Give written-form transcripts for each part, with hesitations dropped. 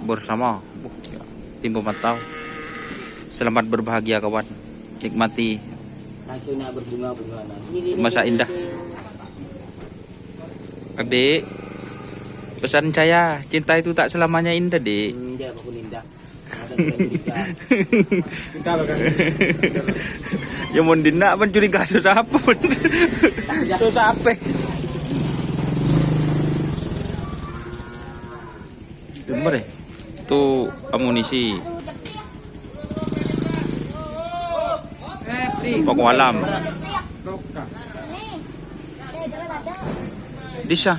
bersama. Tim pemantau. Selamat berbahagia kawan. Nikmati Hasilnya berbunga-bunga. masa indah. Adik, pesan saya, cinta itu tak selamanya indah, Dek. Indah apapun indah. Kita loh kan. Ya mau dina mencuri kasus apa pun. Susah apa? Bener ya? Itu amunisi. Pokok alam. Disa.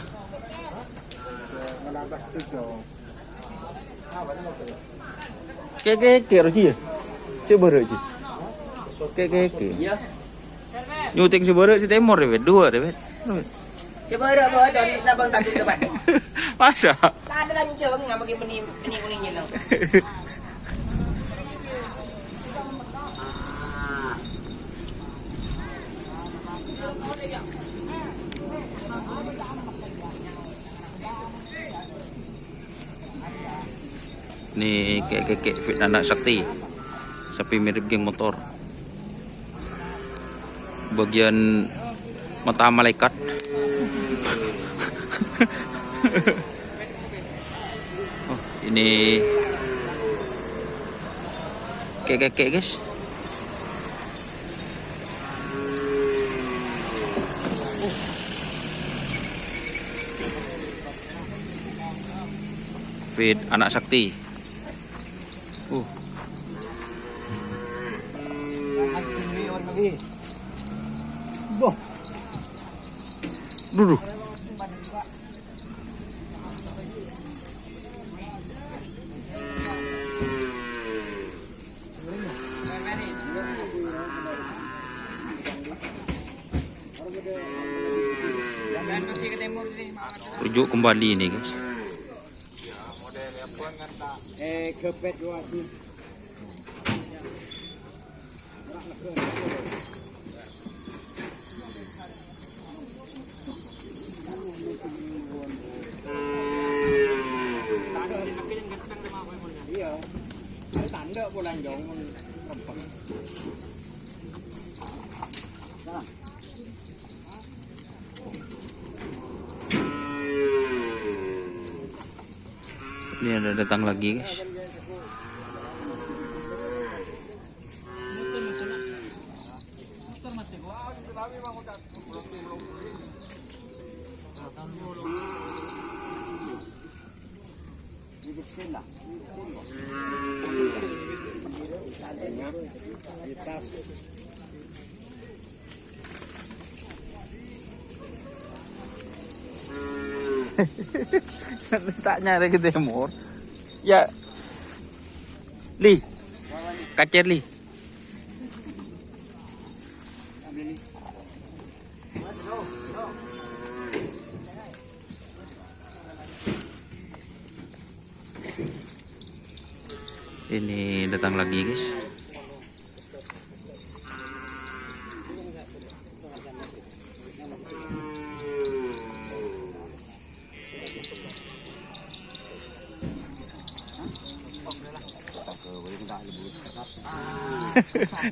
Ke Roji ya? Coba Roji. Ke. Iya. Nyuting sebarang si Timur deh, dua deh. Coba ada nabang tadi depan. Masa? Ada lancung nggak pakai benih kuningnya dong. Nih kayak fit anak sakti. Sapi mirip geng motor. Bagian mata malaikat. Oh, ini kayak guys. Fit anak sakti. Boh. Duduk. Rujuk kembali nih guys. Kepet dua sih. Iya. Tanda bulan jong rempeng. Ini ada datang lagi guys. Tak nyari ke Timur. Ya. Li. Kacer Li. Ini datang lagi guys.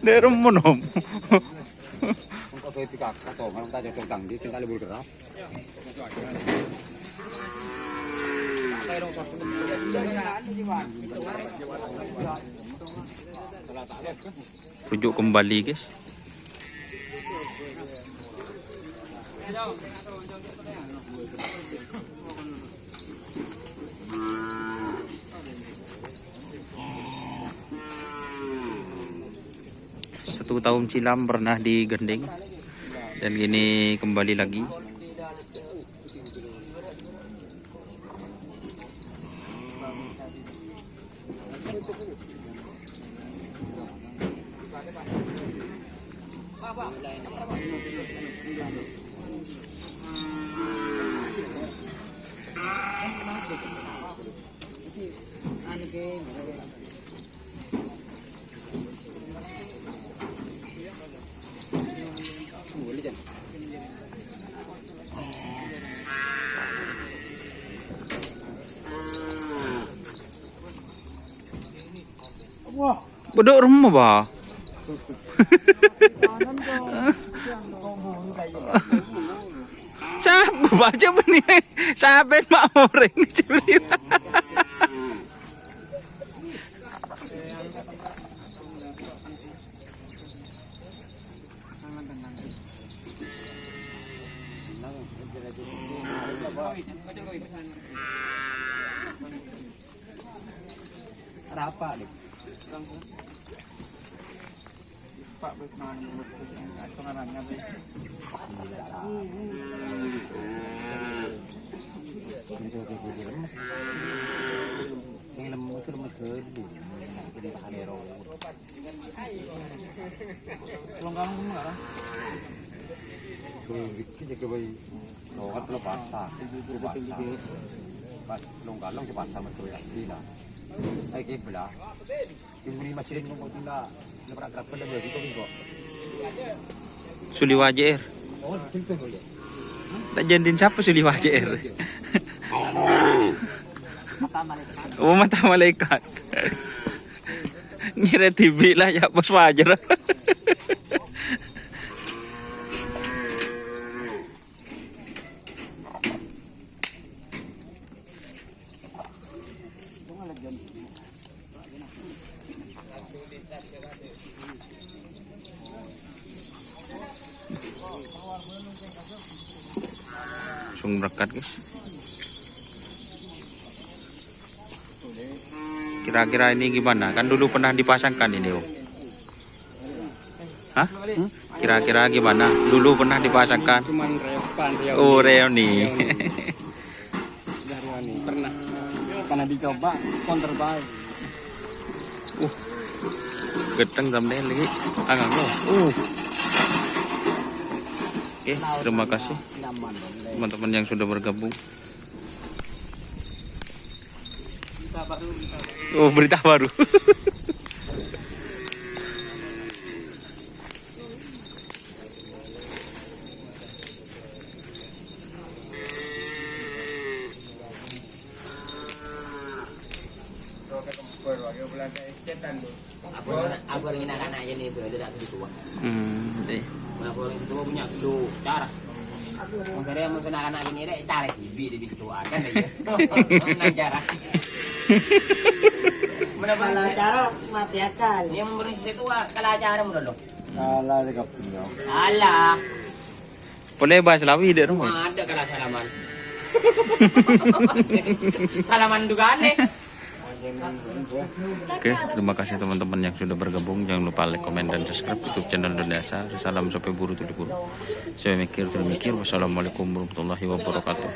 Dari menom. Kalau saya pikir kata orang tak jatuh tangdi, tinggal libur kerap. Rujuk kembali guys. Satu tahun silam pernah digandeng dan ini kembali lagi. Bedok rumah ba? Sabu baca benih. Saben mak moreng curi. Ada apa nih? Pak Besman pengarangnya sih. Yang lemes gede. Jadi halero. Belum kamu enggak lah. Gitu ke bayi. Lokat lo basah. Pas long-galong ke basah betul ya. Tidak. Ay kebla. Yung muni masilin mo kung na napakrap pa na mo dito ko. Suli wajer. Oh, tinto mo yan. Tak jandin siapa suli wajer? Oh, mata malaikat. Ngira TV lah ya bos wajar. Langsung berangkat guys. Kira-kira ini gimana? Kan dulu pernah dipasangkan ini om. Hah? Kira-kira gimana? Dulu pernah dipasangkan. Cuman reuni. Oh reuni. Reuni pernah dicoba counter terbaik. Gedeng thumbnail lagi. Agak lo. Oke, terima kasih teman-teman yang sudah bergabung. Oh, berita baru. Aku ingin akan aja nih beda tak gitu. Deh. Aku orang tua punya lu cara. Mungkin mau kena anak ini deh cara TV di situ akan ya. Mana cara? Kalau cara mati akal. Yang memberi situ kalau cara mudah loh. Ala sa kapinyo. Alah, Boleh bahas lawi di rumah. ada kalau salaman. Salaman juga aneh. Oke, terima kasih teman-teman yang sudah bergabung. Jangan lupa like, komen, dan subscribe YouTube channel Dondasa. Salam sampai buru tuh buru. Saya mikir. Wassalamualaikum warahmatullahi wabarakatuh.